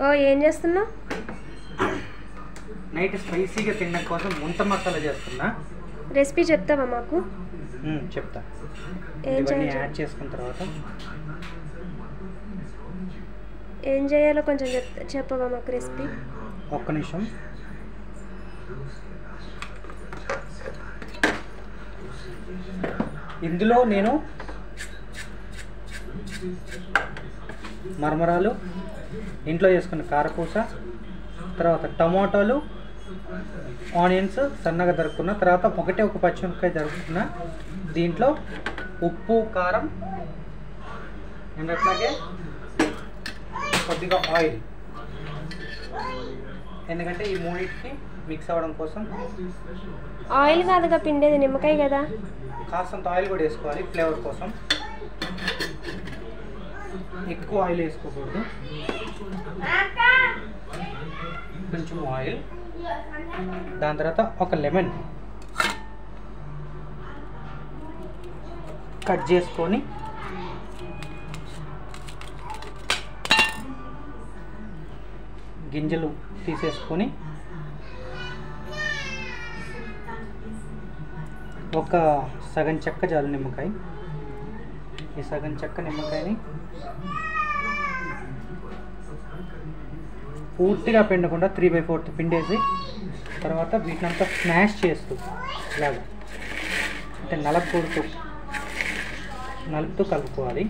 ఓ ఏం చేస్తున్నావు? నైట్ స్పైసీగా తినడం కోసం ముంత మసాలా చేస్తున్నా. రెసిపీ చెప్తావా మాకు? చెప్తా. ఏం ఇవన్నీ చేయాలి? యాడ్ చేసుకున్న తర్వాత ఏం చేయాలో కొంచెం చెప్పవా మాకు రెసిపీ? ఒక్క నిమిషం. ఇందులో నేను మరమరాలు, ఇంట్లో చేసుకున్న కారపూస, తర్వాత టమాటాలు, ఆనియన్స్ సన్నగా దరుకున్న తర్వాత ఒక పచ్చిమిరపకాయ దరుకున్న, దీంట్లో ఉప్పు కారం అండ్ అట్లాగే కొద్దిగా ఆయిల్, ఎందుకంటే ఈ మూడింటికి మిక్స్ అవ్వడం కోసం. ఆయిల్ కాదుగా పిండేది, నిమ్మకాయ కదా. కాస్తంత ఆయిల్ కూడా వేసుకోవాలి ఫ్లేవర్ కోసం. ఎక్కువ ఆయిల్ వేసుకోకూడదు, కొంచెం ఆయిల్. దాని తర్వాత ఒక లెమన్ కట్ చేసుకొని గింజలు తీసేసుకొని ఒక సగం చెక్క చాలు నిమ్మకాయ. ఈ సగం చెక్క నిమ్మకాయని పూర్తిగా పిండకుండా 3/4 పిండేసి తర్వాత వీటినంతా స్మాష్ చేస్తూ ఇలాగా అంటే నలుపుతూ కలుపుకోవాలి.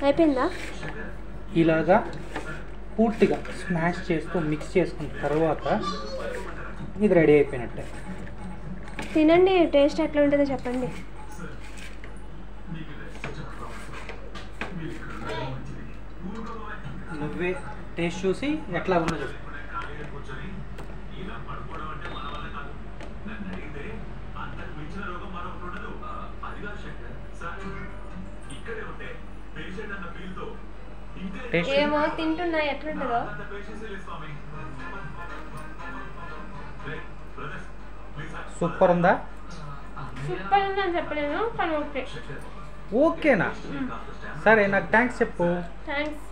అయిపోయిందా? ఇలాగా పూర్తిగా స్మాష్ చేస్తూ మిక్స్ చేసుకున్న తర్వాత ఇది రెడీ అయిపోయినట్టే. తినండి, టేస్ట్ ఎట్లా ఉంటుందో చెప్పండి. నువ్వే టేస్ట్ చూసి ఎట్లా ఉన్నది. ఏమో తింటున్నా, ఎట్లుంటుందో. సూపర్ ఉందా? సూపర్ ఉందని చెప్పలేను, కానీ ఓకే. ఓకేనా? సరే, నాకు థ్యాంక్స్ చెప్పు. థ్యాంక్స్.